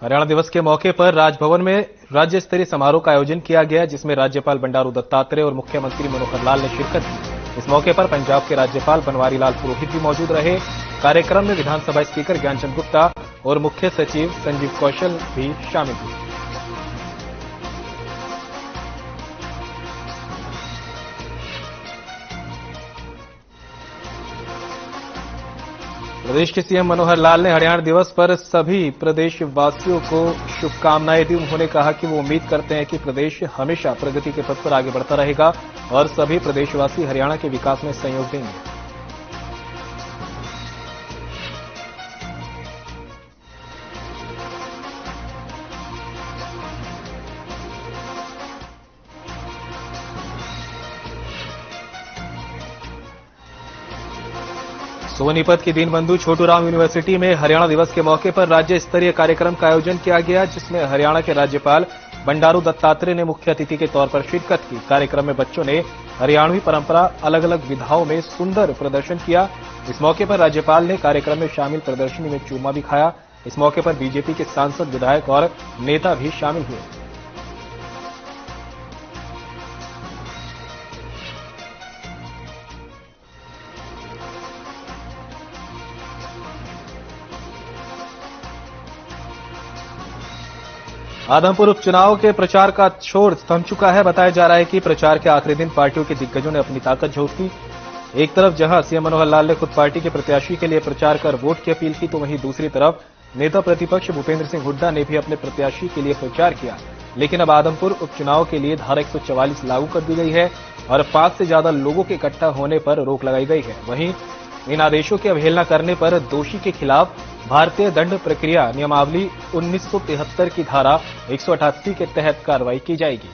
हरियाणा दिवस के मौके पर राजभवन में राज्य स्तरीय समारोह का आयोजन किया गया, जिसमें राज्यपाल बंडारू दत्तात्रेय और मुख्यमंत्री मनोहर लाल ने शिरकत की। इस मौके पर पंजाब के राज्यपाल बनवारी लाल पुरोहित भी मौजूद रहे। कार्यक्रम में विधानसभा स्पीकर ज्ञानचंद गुप्ता और मुख्य सचिव संजीव कौशल भी शामिल हुए। प्रदेश के सीएम मनोहर लाल ने हरियाणा दिवस पर सभी प्रदेशवासियों को शुभकामनाएं दी। उन्होंने कहा कि वो उम्मीद करते हैं कि प्रदेश हमेशा प्रगति के पथ पर आगे बढ़ता रहेगा और सभी प्रदेशवासी हरियाणा के विकास में सहयोग देंगे। सोनीपत की दीनबंधु छोटूराम यूनिवर्सिटी में हरियाणा दिवस के मौके पर राज्य स्तरीय कार्यक्रम का आयोजन किया गया, जिसमें हरियाणा के राज्यपाल बंडारू दत्तात्रेय ने मुख्य अतिथि के तौर पर शिरकत की। कार्यक्रम में बच्चों ने हरियाणवी परंपरा अलग अलग विधाओं में सुंदर प्रदर्शन किया। इस मौके पर राज्यपाल ने कार्यक्रम में शामिल प्रदर्शनी में चूरमा भी खाया। इस मौके पर बीजेपी के सांसद, विधायक और नेता भी शामिल हुए। आदमपुर उपचुनाव के प्रचार का शोर थम चुका है। बताया जा रहा है कि प्रचार के आखिरी दिन पार्टियों के दिग्गजों ने अपनी ताकत झोंकी। एक तरफ जहां सीएम मनोहर लाल ने खुद पार्टी के प्रत्याशी के लिए प्रचार कर वोट की अपील की, तो वहीं दूसरी तरफ नेता प्रतिपक्ष भूपेंद्र सिंह हुड्डा ने भी अपने प्रत्याशी के लिए प्रचार किया। लेकिन अब आदमपुर उपचुनाव के लिए धारा 144 लागू कर दी गई है और 5 से ज्यादा लोगों के इकट्ठा होने पर रोक लगाई गई है। वहीं इन आदेशों की अवहेलना करने पर दोषी के खिलाफ भारतीय दंड प्रक्रिया नियमावली 1973 की धारा 188 के तहत कार्रवाई की जाएगी।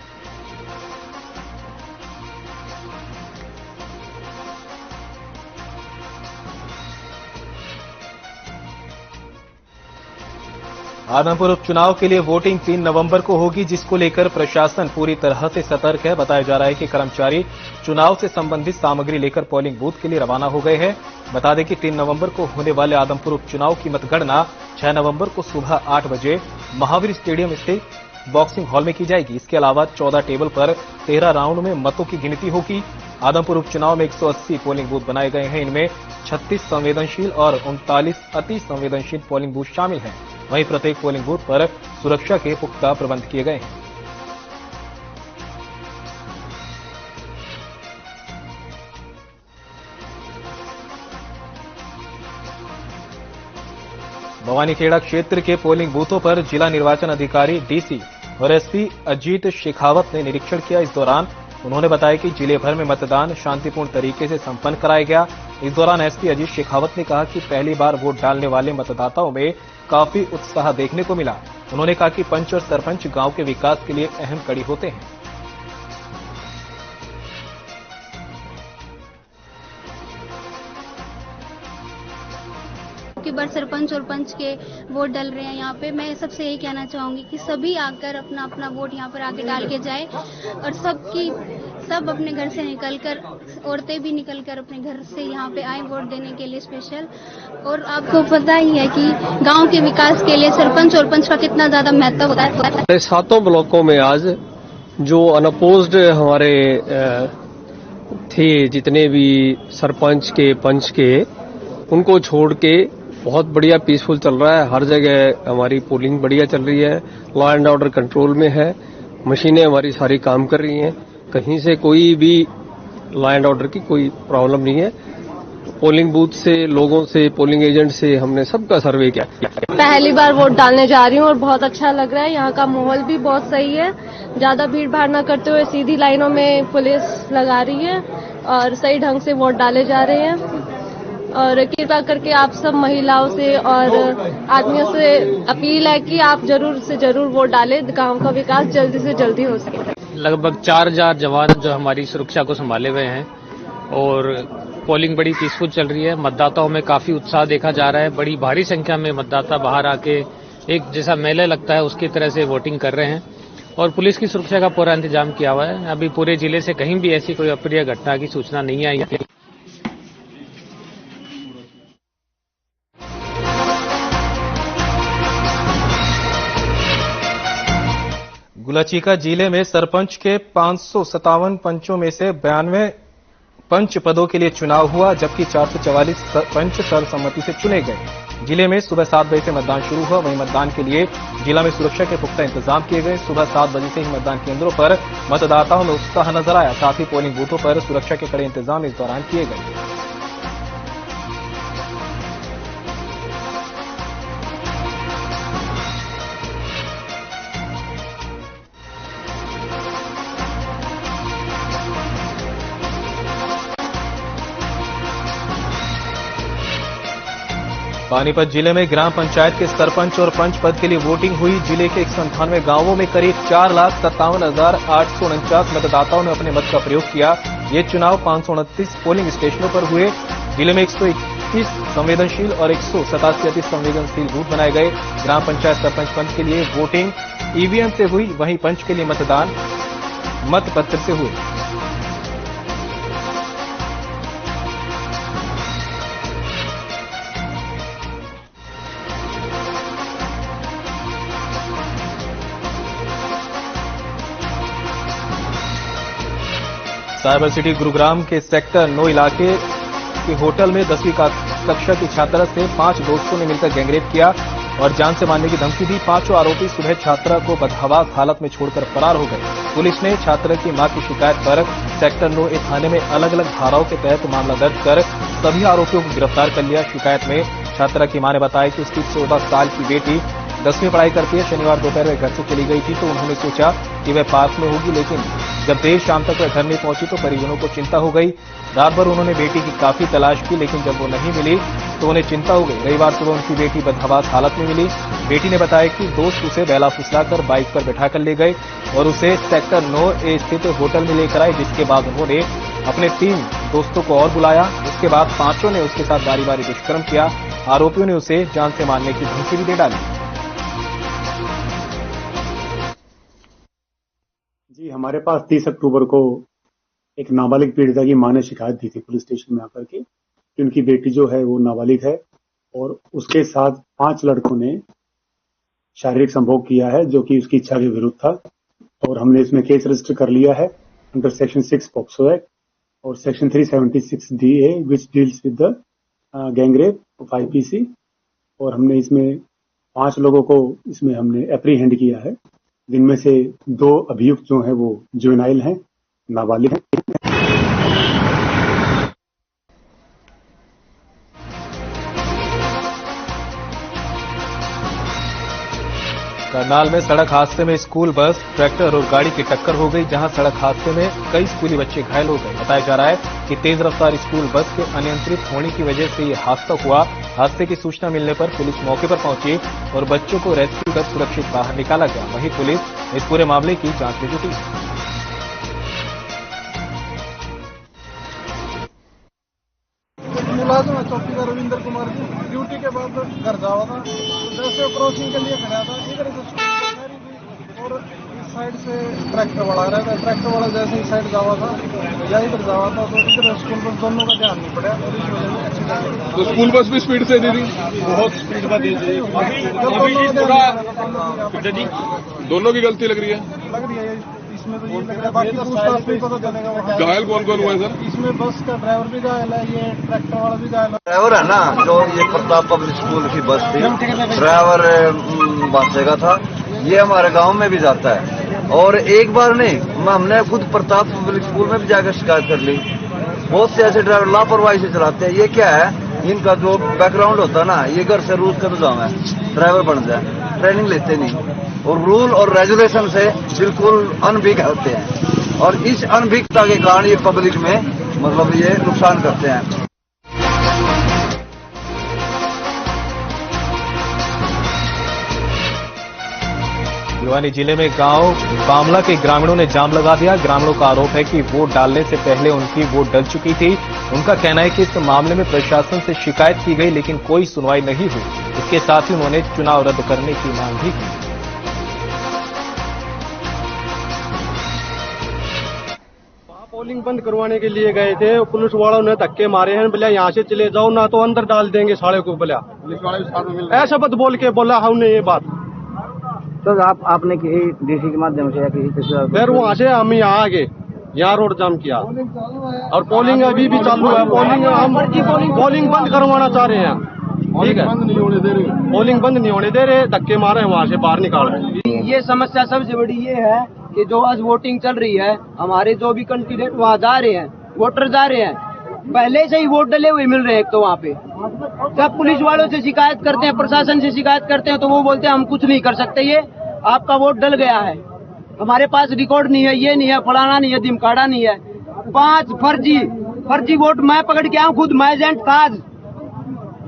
आदमपुर उपचुनाव के लिए वोटिंग 3 नवंबर को होगी, जिसको लेकर प्रशासन पूरी तरह से सतर्क है। बताया जा रहा है कि कर्मचारी चुनाव से संबंधित सामग्री लेकर पोलिंग बूथ के लिए रवाना हो गए हैं। बता दें कि 3 नवंबर को होने वाले आदमपुर उपचुनाव की मतगणना 6 नवंबर को सुबह 8 बजे महावीर स्टेडियम स्थित बॉक्सिंग हॉल में की जाएगी। इसके अलावा 14 टेबल पर 13 राउंड में मतों की गिनती होगी। आदमपुर उपचुनाव में 180 पोलिंग बूथ बनाए गए हैं। इनमें 36 संवेदनशील और 39 अति संवेदनशील पोलिंग बूथ शामिल हैं। वहीं प्रत्येक पोलिंग बूथ पर सुरक्षा के पुख्ता प्रबंध किए गए हैं। भवानीखेड़ा क्षेत्र के पोलिंग बूथों पर जिला निर्वाचन अधिकारी डीसी और एसपी अजीत शेखावत ने निरीक्षण किया। इस दौरान उन्होंने बताया कि जिले भर में मतदान शांतिपूर्ण तरीके से संपन्न कराया गया। इस दौरान एसपी अजीत शेखावत ने कहा कि पहली बार वोट डालने वाले मतदाताओं में काफी उत्साह देखने को मिला। उन्होंने कहा कि पंच और सरपंच गांव के विकास के लिए अहम कड़ी होते हैं। की बार सरपंच और पंच के वोट डल रहे हैं यहाँ पे। मैं सबसे यही कहना चाहूंगी कि सभी आकर अपना अपना वोट यहाँ पर आके डाल के जाए और सब अपने घर से निकलकर, औरतें भी निकलकर अपने घर से यहाँ पे आए वोट देने के लिए स्पेशल। और आपको पता ही है कि गांव के विकास के लिए सरपंच और पंच का कितना ज्यादा महत्व होता है। 7 ब्लॉकों में आज जो अनअपोज्ड हमारे थे, जितने भी सरपंच के पंच के, उनको छोड़ के बहुत बढ़िया पीसफुल चल रहा है। हर जगह हमारी पोलिंग बढ़िया चल रही है। लॉ एंड ऑर्डर कंट्रोल में है। मशीनें हमारी सारी काम कर रही हैं। कहीं से कोई भी लॉ एंड ऑर्डर की कोई प्रॉब्लम नहीं है। पोलिंग बूथ से, लोगों से, पोलिंग एजेंट से हमने सबका सर्वे किया। पहली बार वोट डालने जा रही हूँ और बहुत अच्छा लग रहा है। यहाँ का माहौल भी बहुत सही है। ज्यादा भीड़ भाड़ न करते हुए सीधी लाइनों में पुलिस लगा रही है और सही ढंग से वोट डाले जा रहे हैं। और कृपा करके आप सब महिलाओं से और आदमियों से अपील है कि आप जरूर से जरूर वोट डालें। गांव का विकास जल्दी से जल्दी हो सके। लगभग 4000 जवान जो हमारी सुरक्षा को संभाले हुए हैं और पोलिंग बड़ी पीसफुल चल रही है। मतदाताओं में काफी उत्साह देखा जा रहा है। बड़ी भारी संख्या में मतदाता बाहर आके एक जैसा मेला लगता है उसकी तरह से वोटिंग कर रहे हैं और पुलिस की सुरक्षा का पूरा इंतजाम किया हुआ है। अभी पूरे जिले से कहीं भी ऐसी कोई अप्रिय घटना की सूचना नहीं आई है। गुलाचीका जिले में सरपंच के 557 पंचों में से 92 पंच पदों के लिए चुनाव हुआ, जबकि 444 पंच सर्वसम्मति से चुने गए। जिले में सुबह 7 बजे से मतदान शुरू हुआ। वहीं मतदान के लिए जिला में सुरक्षा के पुख्ता इंतजाम किए गए। सुबह 7 बजे से ही मतदान केंद्रों पर मतदाताओं में उत्साह नजर आया। साथ ही पोलिंग बूथों पर सुरक्षा के कड़े इंतजाम इस दौरान किए गए। पानीपत जिले में ग्राम पंचायत के सरपंच और पंच पद के लिए वोटिंग हुई। जिले के 197 गांवों में करीब 4,57,849 मतदाताओं ने अपने मत का प्रयोग किया। ये चुनाव 529 पोलिंग स्टेशनों पर हुए। जिले में 121 संवेदनशील और 187 अति संवेदनशील बूथ बनाए गए। ग्राम पंचायत सरपंच पंच के लिए वोटिंग ईवीएम से हुई, वहीं पंच के लिए मतदान मतपत्र से हुए। साइबर सिटी गुरुग्राम के सेक्टर 9 इलाके के होटल में 10वीं कक्षा की छात्रा से 5 दोस्तों ने मिलकर गैंगरेप किया और जान से मारने की धमकी दी। 5 आरोपी सुबह छात्रा को बदहवास हालत में छोड़कर फरार हो गए। पुलिस ने छात्रा की मां की शिकायत पर सेक्टर 9 थाने में अलग अलग धाराओं के तहत मामला दर्ज कर सभी आरोपियों को गिरफ्तार कर लिया। शिकायत में छात्रा की मां ने बताया कि उसकी 14 साल की बेटी 10वीं पढ़ाई करती है। शनिवार दोपहर में घर से चली गई थी तो उन्होंने सोचा कि वह पार्क में होगी, लेकिन जब देर शाम तक वह घर नहीं पहुंची तो परिजनों को चिंता हो गई। रात भर उन्होंने बेटी की काफी तलाश की, लेकिन जब वो नहीं मिली तो उन्हें चिंता हो गई। रविवार सुबह उनकी बेटी बदहवास हालत में मिली। बेटी ने बताया कि दोस्त उसे बहला फुसलाकर बाइक पर बैठाकर ले गए और उसे सेक्टर 9A स्थित होटल में लेकर आए, जिसके बाद उन्होंने अपने 3 दोस्तों को और बुलाया। उसके बाद 5 ने उसके साथ बारी बारी दुष्कर्म किया। आरोपियों ने उसे जान से मारने की धमकी भी दे डाली। जी, हमारे पास 30 अक्टूबर को एक नाबालिग पीड़िता की मां ने शिकायत दी थी पुलिस स्टेशन में आकर के कि उनकी बेटी जो है वो नाबालिग है और उसके साथ 5 लड़कों ने शारीरिक संभोग किया है जो कि उसकी इच्छा के विरुद्ध था। और हमने इसमें केस रजिस्टर कर लिया है अंडर सेक्शन 6 पॉक्सो एक्ट और section 376DA which deals with the gangrape of IPC। और हमने इसमें 5 लोगों को इसमें हमने एप्रीहेंड किया है, जिनमें से 2 अभियुक्त जो हैं वो जुवेनाइल हैं, नाबालिग हैं। करनाल में सड़क हादसे में स्कूल बस, ट्रैक्टर और गाड़ी की टक्कर हो गई, जहां सड़क हादसे में कई स्कूली बच्चे घायल हो गए। बताया जा रहा है कि तेज रफ्तार स्कूल बस के अनियंत्रित होने की वजह से यह हादसा हुआ। हादसे की सूचना मिलने पर पुलिस मौके पर पहुंची और बच्चों को रेस्क्यू कर सुरक्षित बाहर निकाला गया। वहीं पुलिस इस पूरे मामले की जांच में जुटी। मुलाजिम है चौकीदार रविंद्र कुमार जी, ड्यूटी के बाद घर जावा था, जैसे क्रॉसिंग के लिए खड़ा था, इधर से और इस साइड से ट्रैक्टर वाला आ रहा था। ट्रैक्टर वाला जैसे ही साइड जावा था या इधर जावा था तो इधर स्कूल बस दोनों का ध्यान नहीं पड़ा और इस वजह से एक्सीडेंट। तो स्कूल बस भी स्पीड से दी थी, बहुत स्पीड में दी थी। दोनों की गलती लग रही है इसमें तो ये लग रहा है, बाकी पूछताछ नहीं पता चलेगा। घायल कौन कौन हुआ है सर? इसमें बस का ड्राइवर भी घायल है, ये ट्रैक्टर वाला भी घायल है। ड्राइवर है ना, जो ये प्रताप पब्लिक स्कूल की बस थी, ड्राइवर बांसेगा था, ये हमारे गांव में भी जाता है। और एक बार नहीं, हमने खुद प्रताप पब्लिक स्कूल में भी जाकर शिकायत कर ली। बहुत से ऐसे ड्राइवर लापरवाही से चलाते हैं। ये क्या है, इनका जो बैकग्राउंड होता है ना, ये घर से रूल का निजाम है, ड्राइवर बन जाए, ट्रेनिंग लेते नहीं और रूल और रेगुलेशन से बिल्कुल अनभिज्ञ होते हैं और इस अनभिज्ञता के कारण ये पब्लिक में मतलब ये नुकसान करते हैं। भिवानी जिले में गांव बामला के ग्रामीणों ने जाम लगा दिया। ग्रामीणों का आरोप है कि वोट डालने से पहले उनकी वोट डल चुकी थी। उनका कहना है कि इस मामले में प्रशासन से शिकायत की गई लेकिन कोई सुनवाई नहीं हुई। इसके साथ ही उन्होंने चुनाव रद्द करने की मांग भी की। पोलिंग बंद करवाने के लिए गए थे, पुलिस वालों ने धक्के मारे हैं, बोला यहाँ से चले जाओ ना तो अंदर डाल देंगे साले को। बोला ऐसा बात बोल के बोला हमने ये बात, तो आपने किसी डीसी के माध्यम से या किसी फिर वहाँ से हम यहाँ आगे यहाँ रोड जाम किया और पोलिंग अभी भी चालू है। पोलिंग बंद करवाना चाह रहे हैं। ठीक है, पोलिंग बंद नहीं होने दे रहे, धक्के मारे वहाँ से बाहर निकाल रहे। ये समस्या सबसे बड़ी ये है कि जो आज वोटिंग चल रही है, हमारे जो भी कैंडिडेट वहाँ जा रहे हैं, वोटर जा रहे हैं, पहले से ही वोट डले हुए मिल रहे हैं। तो वहाँ पे जब पुलिस वालों से शिकायत करते हैं, प्रशासन से शिकायत करते हैं, तो वो बोलते हैं हम कुछ नहीं कर सकते, ये आपका वोट डल गया है, हमारे पास रिकॉर्ड नहीं है, ये नहीं है, फलाना नहीं है, दिमकाड़ा नहीं है। 5 फर्जी वोट मैं पकड़ के आऊँ खुद, मैं एजेंट था आज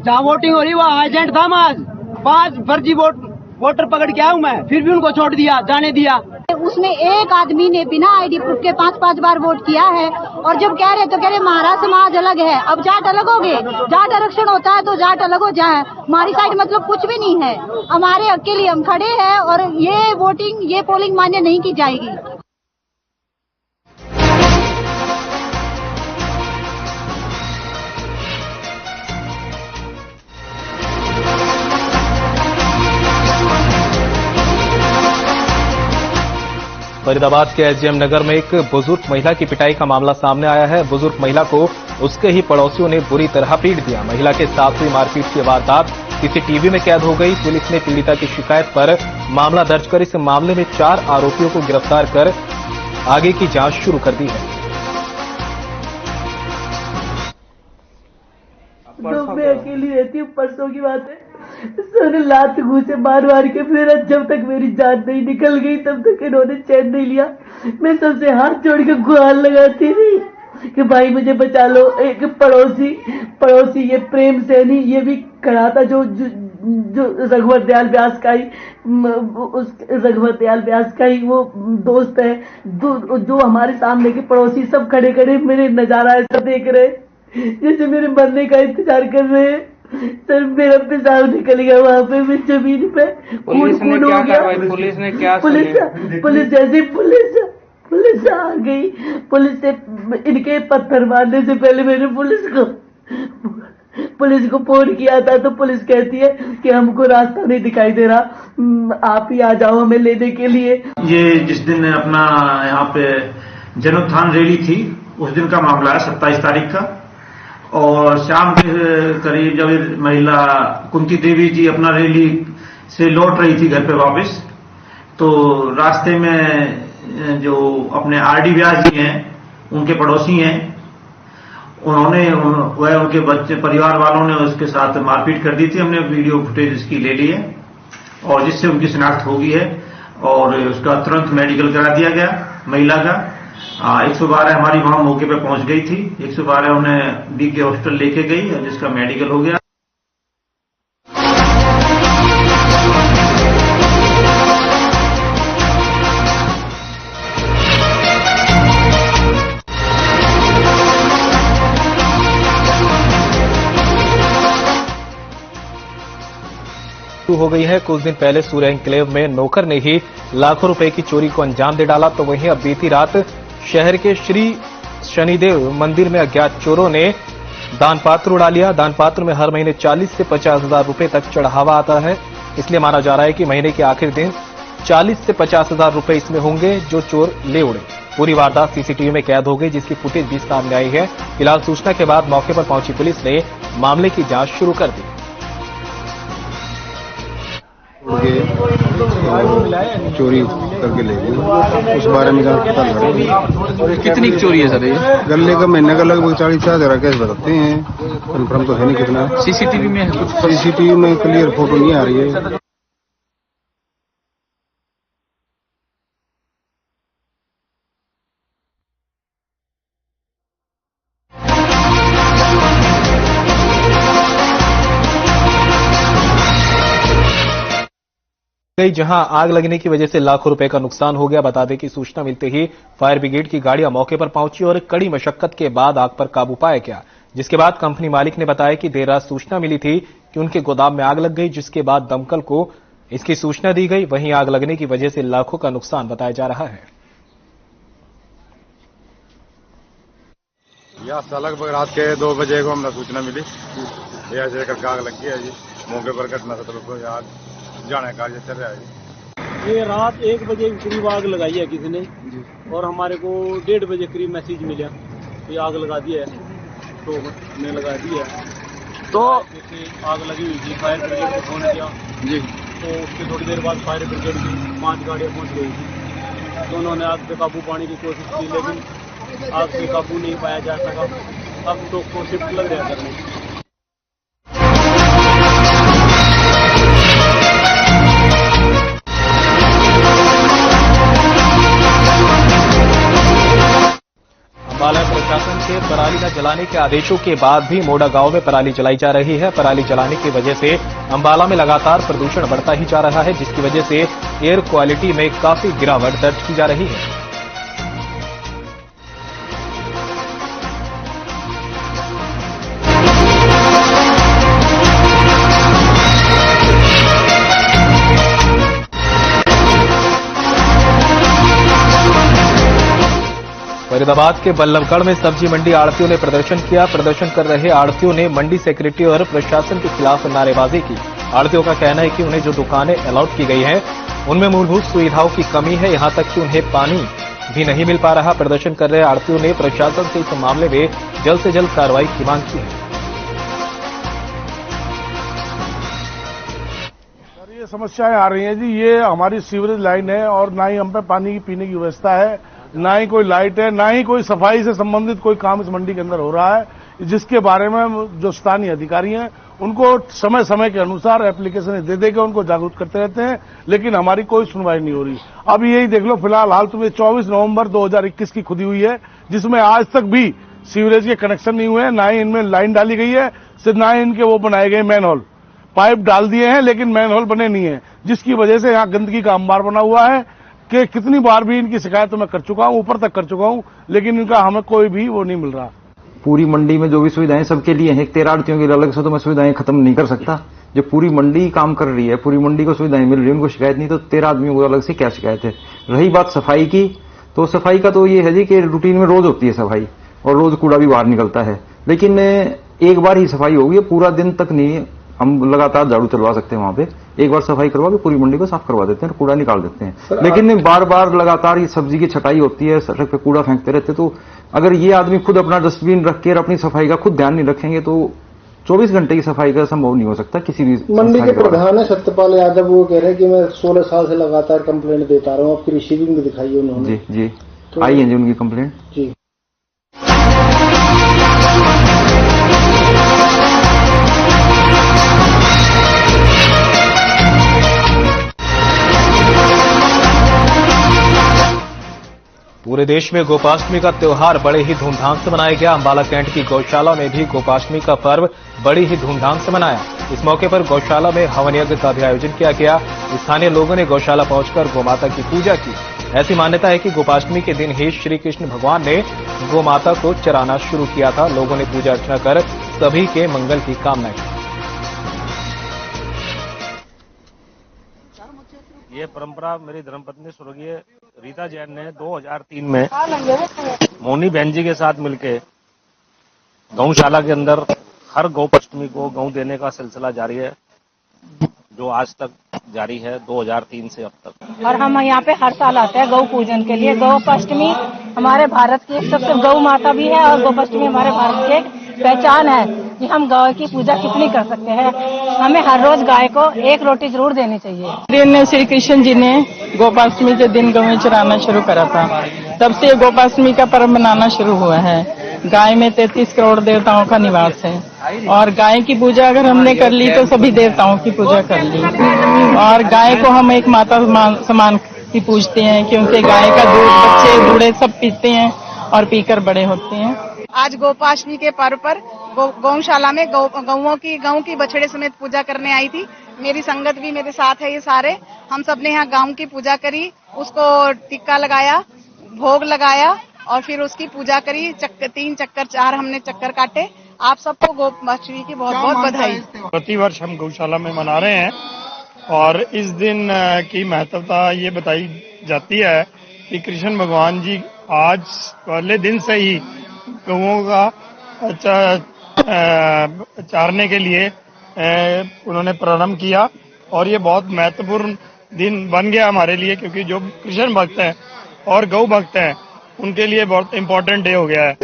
जहाँ वोटिंग हो रही वहाँ एजेंट था मैं आज। 5 फर्जी वोटर पकड़ के आऊँ मैं, फिर भी उनको छोड़ दिया, जाने दिया। उसमें एक आदमी ने बिना आईडी प्रूफ के 5 बार वोट किया है और जब कह रहे तो कह रहे महाराज समाज अलग है। अब जाट अलग हो गए, जाट आरक्षण होता है तो जाट अलग हो जाए, हमारी साइड मतलब कुछ भी नहीं है। हमारे हक के लिए हम खड़े हैं और ये वोटिंग, ये पोलिंग मान्य नहीं की जाएगी। फरीदाबाद के एसडीएम नगर में एक बुजुर्ग महिला की पिटाई का मामला सामने आया है। बुजुर्ग महिला को उसके ही पड़ोसियों ने बुरी तरह पीट दिया। महिला के साथ हुई मारपीट की वारदात सीसीटीवी में कैद हो गई। पुलिस ने पीड़िता की शिकायत पर मामला दर्ज कर इस मामले में 4 आरोपियों को गिरफ्तार कर आगे की जांच शुरू कर दी है। मैं अकेली रहती हूँ, परसों की बात है, सर लात घूसे मार के फिर जब तक मेरी जान नहीं निकल गई तब तक इन्होंने चैन नहीं लिया। मैं सबसे हाथ जोड़ के गुहार लगाती थी कि भाई मुझे बचा लो। एक पड़ोसी ये प्रेम सैनी, ये भी खड़ा था, जो रघुवर दयाल व्यास का ही, उस रघुवर दयाल व्यास का ही वो दोस्त है, जो हमारे सामने के पड़ोसी सब खड़े खड़े मेरे नजारा ऐसा देख रहे जैसे मेरे मरने का इंतजार कर रहे हैं। सर मेरा पेशाब निकल गया वहाँ पे, मैं जमीन पे खून हो गया। पुलिस ने क्या पुलिस आ गई। पुलिस से इनके पत्थर मारने से पहले मैंने पुलिस को फोन किया था, तो पुलिस कहती है कि हमको रास्ता नहीं दिखाई दे रहा, आप ही आ जाओ हमें लेने के लिए। ये जिस दिन अपना यहाँ पे जनोत्थान रैली थी उस दिन का मामला है, 27 तारीख का। और शाम के करीब जब महिला कुंती देवी जी अपना रैली से लौट रही थी घर पे वापस, तो रास्ते में जो अपने आरडी व्यास जी हैं, उनके पड़ोसी हैं, उनके बच्चे परिवार वालों ने उसके साथ मारपीट कर दी थी। हमने वीडियो फुटेज इसकी ले ली है और जिससे उनकी शिनाख्त हो गई है और उसका तुरंत मेडिकल करा दिया गया महिला का। 112 हमारी वहां मौके पे पहुंच गई थी। 112 उन्हें डीके हॉस्पिटल लेके गई जिसका मेडिकल हो गया। हो गई है। कुछ दिन पहले सूर्य एन्क्लेव में नौकर ने ही लाखों रुपए की चोरी को अंजाम दे डाला, तो वहीं अब बीती रात शहर के श्री शनिदेव मंदिर में अज्ञात चोरों ने दानपात्र उड़ा लिया। दानपात्र में हर महीने 40 से 50 हजार रुपए तक चढ़ावा आता है, इसलिए माना जा रहा है कि महीने के आखिरी दिन 40 से 50 हजार रुपए इसमें होंगे जो चोर ले उड़े। पूरी वारदात सीसीटीवी में कैद हो गई, जिसकी फुटेज भी सामने आई है। फिलहाल सूचना के बाद मौके पर पहुंची पुलिस ने मामले की जांच शुरू कर दी। चोरी करके ले गए, उस बारे में पता लगा। कितनी चोरी है सर ये? गले का महीने का लगभग 40-50 हजार कैसे बताते हैं, कन्फर्म तो है नहीं कितना। सीसीटीवी में है कुछ? सीसीटीवी में क्लियर फोटो नहीं आ रही है। जहां आग लगने की वजह से लाखों रुपए का नुकसान हो गया। बता दें कि सूचना मिलते ही फायर ब्रिगेड की गाड़ियां मौके पर पहुंची और कड़ी मशक्कत के बाद आग पर काबू पाया गया, जिसके बाद कंपनी मालिक ने बताया कि देर रात सूचना मिली थी कि उनके गोदाम में आग लग गई, जिसके बाद दमकल को इसकी सूचना दी गई। वहीं आग लगने की वजह से लाखों का नुकसान बताया जा रहा है। यह लगभग रात के 2 बजे को हमें सूचना मिली, ऐसे करके आग लग गई है जी। मौके पर घटना स्थल पर आग जाने कार्य चल रहा है। ये रात 1 बजे करीब आग लगाई है किसी ने और हमारे को 1:30 बजे करीब मैसेज मिला कि आग लगा दी है, तो हमने लगा दी है। तो आग लगी हुई थी, फायर ब्रिगेड को फोन किया जी, तो उसके थोड़ी देर बाद फायर ब्रिगेड की 5 गाड़ियाँ पहुँच गई थी। तो उन्होंने आग पे काबू पाने की कोशिश की, लेकिन आग पे काबू नहीं पाया जा सका। अब तो को शिफ्ट लग गया करने। अम्बाला प्रशासन के पराली न जलाने के आदेशों के बाद भी मोड़ा गांव में पराली जलाई जा रही है। पराली जलाने की वजह से अम्बाला में लगातार प्रदूषण बढ़ता ही जा रहा है, जिसकी वजह से एयर क्वालिटी में काफी गिरावट दर्ज की जा रही है। फरीदाबाद के बल्लभगढ़ में सब्जी मंडी आड़तियों ने प्रदर्शन किया। प्रदर्शन कर रहे आड़तियों ने मंडी सेक्रेटरी और प्रशासन के खिलाफ नारेबाजी की। आड़तियों का कहना है कि उन्हें जो दुकानें अलॉट की गई हैं, उनमें मूलभूत सुविधाओं की कमी है, यहां तक कि उन्हें पानी भी नहीं मिल पा रहा। प्रदर्शन कर रहे आड़तियों ने प्रशासन से इस मामले में जल्द से जल्द कार्रवाई की मांग की है। ये समस्याएं आ रही हैं जी, ये हमारी सीवरेज लाइन है और ना ही हम पे पानी की पीने की व्यवस्था है, ना ही कोई लाइट है, ना ही कोई सफाई से संबंधित कोई काम इस मंडी के अंदर हो रहा है, जिसके बारे में जो स्थानीय अधिकारी हैं उनको समय समय के अनुसार एप्लीकेशन दे के उनको जागरूक करते रहते हैं, लेकिन हमारी कोई सुनवाई नहीं हो रही। अब यही देख लो, फिलहाल हाल तुम्हें 24 नवंबर 2021 की खुदी हुई है, जिसमें आज तक भी सीवरेज के कनेक्शन नहीं हुए हैं, ना ही इनमें लाइन डाली गई है, सिर्फ ना ही इनके वो बनाए गए मैनहोल। पाइप डाल दिए हैं लेकिन मैनहोल बने नहीं है, जिसकी वजह से यहाँ गंदगी का अंबार बना हुआ है कि कितनी बार भी इनकी शिकायत मैं कर चुका हूं, ऊपर तक कर चुका हूं, लेकिन इनका हमें कोई भी वो नहीं मिल रहा। पूरी मंडी में जो भी सुविधाएं सबके लिए हैं, 13 आड़तियों के लिए अलग से तो मैं सुविधाएं खत्म नहीं कर सकता। जो पूरी मंडी काम कर रही है, पूरी मंडी को सुविधाएं मिल रही है, उनको शिकायत नहीं, तो 13 आदमियों को अलग से क्या शिकायत है। रही बात सफाई की, तो सफाई का तो ये है जी कि रूटीन में रोज होती है सफाई और रोज कूड़ा भी बाहर निकलता है, लेकिन एक बार ही सफाई होगी, पूरा दिन तक नहीं। हम लगातार झाड़ू चलवा सकते हैं, वहां पे एक बार सफाई करवा के पूरी मंडी को साफ करवा देते हैं, कूड़ा निकाल देते हैं। लेकिन बार बार लगातार ये सब्जी की छटाई होती है, सड़क पे कूड़ा फेंकते रहते, तो अगर ये आदमी खुद अपना डस्टबिन रख के अपनी सफाई का खुद ध्यान नहीं रखेंगे तो 24 घंटे की सफाई का संभव नहीं हो सकता किसी भी। मंडी के प्रधान है सत्यपाल यादव, वो कह रहे हैं कि मैं 16 साल से लगातार कंप्लेंट देता रहा हूँ, आपकी रिसीविंग भी दिखाई है उन्होंने। जी जी, तो आई है जी उनकी कंप्लेंट जी। पूरे देश में गोपाष्टमी का त्योहार बड़े ही धूमधाम से मनाया गया। अंबाला कैंट की गौशाला में भी गोपाष्टमी का पर्व बड़ी ही धूमधाम से मनाया। इस मौके पर गौशाला में हवन यज्ञ का भी आयोजन किया गया। स्थानीय लोगों ने गौशाला पहुंचकर गोमाता की पूजा की। ऐसी मान्यता है कि गोपाष्टमी के दिन ही श्री कृष्ण भगवान ने गोमाता को चराना शुरू किया था। लोगों ने पूजा अर्चना कर सभी के मंगल की कामना की। ये परंपरा मेरी धर्मपत्नी स्वर्गीय रीता जैन ने 2003 में मोनी बहन जी के साथ मिलके गौशाला के अंदर हर गोपाष्टमी को गौ देने का सिलसिला जारी है, जो आज तक जारी है 2003 से अब तक। और हम यहाँ पे हर साल आते हैं गौ पूजन के लिए। गोपाष्टमी हमारे भारत की एक सबसे गौ माता भी है और गोपाष्टमी हमारे भारत की एक पहचान है कि हम गाय की पूजा कितनी कर सकते हैं। हमें हर रोज गाय को एक रोटी जरूर देनी चाहिए। दिन श्री कृष्ण जी ने गोपाष्टमी के दिन गौएं चराना शुरू करा था, तब से गोपाष्टमी का पर्व मनाना शुरू हुआ है। गाय में 33 करोड़ देवताओं का निवास है और गाय की पूजा अगर हमने कर ली तो सभी देवताओं की पूजा कर ली। और गाय को हम एक माता समान की पूजते हैं, क्योंकि गाय का दूध बच्चे बूढ़े सब पीते हैं और पीकर बड़े होते हैं। आज गोपाष्टमी के पर्व पर गौशाला में गऊ की बछड़े समेत पूजा करने आई थी। मेरी संगत भी मेरे साथ है, ये सारे हम सब ने यहाँ गांव की पूजा करी, उसको टिक्का लगाया, भोग लगाया और फिर उसकी पूजा करी। 3 चक्कर 4 हमने चक्कर काटे। आप सबको गोपाष्टमी की बहुत बहुत बधाई। प्रति वर्ष हम गौशाला में मना रहे हैं और इस दिन की महत्वता ये बताई जाती है कि कृष्ण भगवान जी आज पहले दिन से ही गौओं का चारने के लिए उन्होंने प्रारंभ किया और ये बहुत महत्वपूर्ण दिन बन गया हमारे लिए, क्योंकि जो कृष्ण भक्त हैं और गौ भक्त हैं उनके लिए बहुत इम्पोर्टेंट डे हो गया है।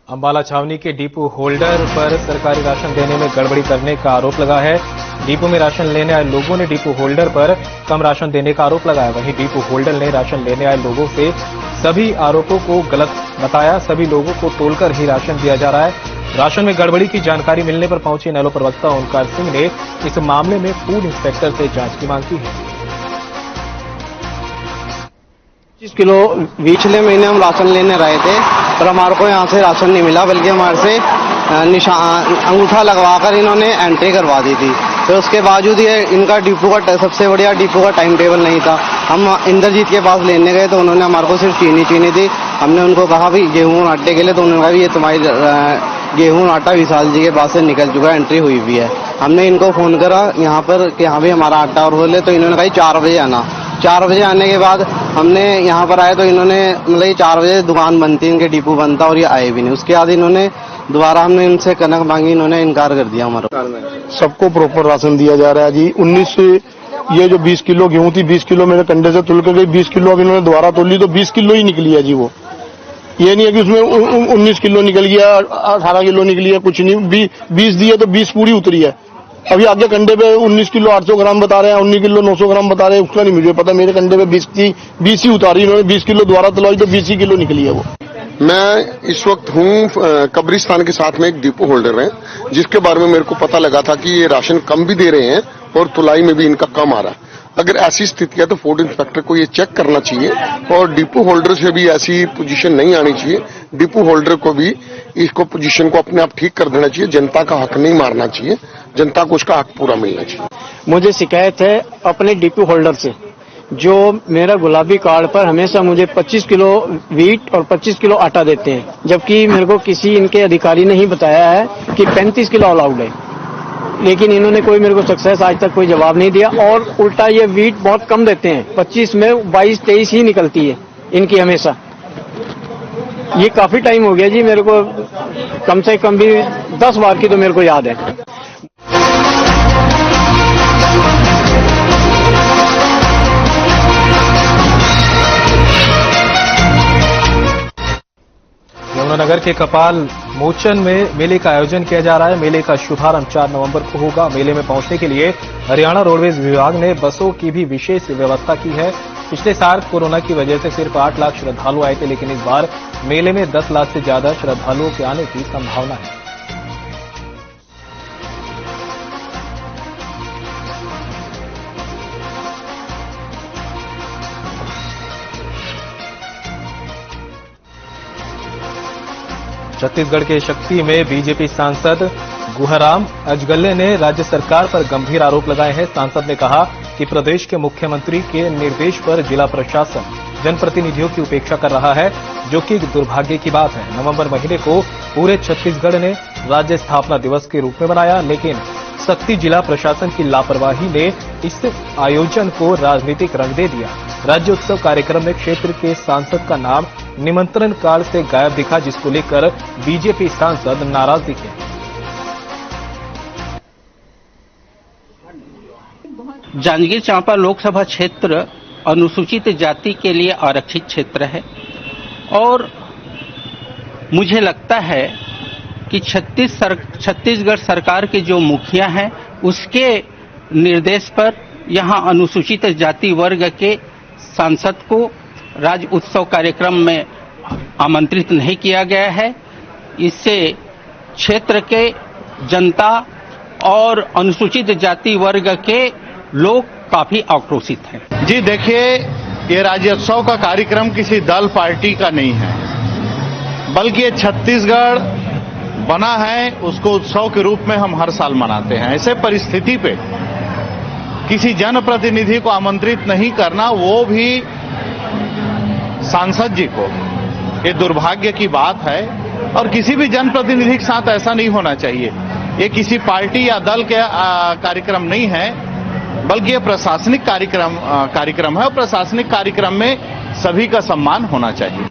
अंबाला छावनी के डिपो होल्डर पर सरकारी राशन देने में गड़बड़ी करने का आरोप लगा है। डिपो में राशन लेने आए लोगों ने डिपो होल्डर पर कम राशन देने का आरोप लगाया। वहीं डिपो होल्डर ने राशन लेने आए लोगों से सभी आरोपों को गलत बताया। सभी लोगों को तोलकर ही राशन दिया जा रहा है। राशन में गड़बड़ी की जानकारी मिलने पर पहुंचे इनेलो प्रवक्ता ओंकार सिंह ने इस मामले में फूड इंस्पेक्टर से जांच की मांग की है। 25 किलो पिछले महीने हम राशन लेने रहे थे, पर हमारे को यहाँ से राशन नहीं मिला, बल्कि हमारे से निशान अंगूठा लगवाकर इन्होंने एंट्री करवा दी थी। तो उसके बावजूद ये इनका डिपो का सबसे बढ़िया डिपो का टाइम टेबल नहीं था। हम इंद्रजीत के पास लेने गए तो उन्होंने हमारे को सिर्फ चीनी दी। हमने उनको कहा भी गेहूं आटे के लिए, तो उन्होंने कहा भी ये तुम्हारी गेहूं आटा विशाल जी के पास से निकल चुका है, एंट्री हुई भी है। हमने इनको फोन करा यहाँ पर कि हाँ भी हमारा आटा और बोले, तो इन्होंने कहा 4 बजे आना। 4 बजे आने के बाद हमने यहाँ पर आए तो इन्होंने मतलब 4 बजे दुकान बनती है, इनके डिपो बनता, और ये आए भी नहीं। उसके बाद इन्होंने दोबारा हमने इनसे कनक मांगी, इन्होंने इनकार कर दिया। हमारा सबको प्रॉपर राशन दिया जा रहा है जी। 19 ये जो 20 किलो गेहूं थी, 20 किलो मेरे कंडे से तुल कर गई, 20 किलो अब इन्होंने दोबारा तोल ली तो 20 किलो ही निकली है जी। वो ये नहीं है कि उसमें 19 किलो निकल गया, 18 किलो निकली है, कुछ नहीं। 20 दिए तो 20 पूरी उतरी है। अभी आगे कंडे पे 19 किलो 800 ग्राम बता रहे हैं, 19 किलो 900 ग्राम बता रहे हैं, उसका नहीं मुझे पता। मेरे कंडे पे 20 थी, 20 ही उतारी इन्होंने। 20 किलो दोबारा तलाई तो 20 ही किलो निकली है वो। मैं इस वक्त हूँ कब्रिस्तान के साथ में एक डिपो होल्डर है, जिसके बारे में मेरे को पता लगा था कि ये राशन कम भी दे रहे हैं और तुलाई में भी इनका कम आ रहा है। अगर ऐसी स्थिति है तो फूड इंस्पेक्टर को ये चेक करना चाहिए और डिपो होल्डर से भी ऐसी पोजीशन नहीं आनी चाहिए। डिपो होल्डर को भी इसको पोजीशन को अपने आप ठीक कर देना चाहिए। जनता का हक नहीं मारना चाहिए, जनता को उसका हक पूरा मिलना चाहिए। मुझे शिकायत है अपने डिपो होल्डर से, जो मेरा गुलाबी कार्ड पर हमेशा मुझे 25 किलो वीट और 25 किलो आटा देते हैं, जबकि मेरे को किसी इनके अधिकारी ने ही बताया है कि 35 किलो अलाउड है। लेकिन इन्होंने कोई मेरे को सक्सेस आज तक कोई जवाब नहीं दिया, और उल्टा ये वीट बहुत कम देते हैं। 25 में 22-23 ही निकलती है इनकी हमेशा। ये काफी टाइम हो गया जी, मेरे को कम से कम भी 10 बार की तो मेरे को याद है। यमुनानगर के कपाल मोचन में मेले का आयोजन किया जा रहा है। मेले का शुभारंभ 4 नवंबर को होगा। मेले में पहुंचने के लिए हरियाणा रोडवेज विभाग ने बसों की भी विशेष व्यवस्था की है। पिछले साल कोरोना की वजह से सिर्फ 8 लाख श्रद्धालु आए थे, लेकिन इस बार मेले में 10 लाख से ज्यादा श्रद्धालुओं के आने की संभावना है। छत्तीसगढ़ के शक्ति में बीजेपी सांसद गुहाराम अजगले ने राज्य सरकार पर गंभीर आरोप लगाए हैं। सांसद ने कहा कि प्रदेश के मुख्यमंत्री के निर्देश पर जिला प्रशासन जनप्रतिनिधियों की उपेक्षा कर रहा है, जो कि दुर्भाग्य की बात है। नवंबर महीने को पूरे छत्तीसगढ़ ने राज्य स्थापना दिवस के रूप में मनाया, लेकिन सक्ती जिला प्रशासन की लापरवाही ने इस आयोजन को राजनीतिक रंग दे दिया। राज्य उत्सव कार्यक्रम में क्षेत्र के सांसद का नाम निमंत्रण कार्ड से गायब दिखा, जिसको लेकर बीजेपी सांसद नाराज दिखे। जांजगीर चांपा लोकसभा क्षेत्र अनुसूचित जाति के लिए आरक्षित क्षेत्र है, और मुझे लगता है कि छत्तीसगढ़ सरकार के जो मुखिया हैं उसके निर्देश पर यहां अनुसूचित जाति वर्ग के सांसद को राज्य उत्सव कार्यक्रम में आमंत्रित नहीं किया गया है। इससे क्षेत्र के जनता और अनुसूचित जाति वर्ग के लोग काफी आक्रोशित हैं। जी देखिए, ये राज्योत्सव का कार्यक्रम किसी दल पार्टी का नहीं है, बल्कि ये छत्तीसगढ़ बना है, उसको उत्सव के रूप में हम हर साल मनाते हैं। ऐसे परिस्थिति पे किसी जनप्रतिनिधि को आमंत्रित नहीं करना, वो भी सांसद जी को, ये दुर्भाग्य की बात है। और किसी भी जनप्रतिनिधि के साथ ऐसा नहीं होना चाहिए। ये किसी पार्टी या दल के कार्यक्रम नहीं है, बल्कि ये प्रशासनिक कार्यक्रम है और प्रशासनिक कार्यक्रम में सभी का सम्मान होना चाहिए।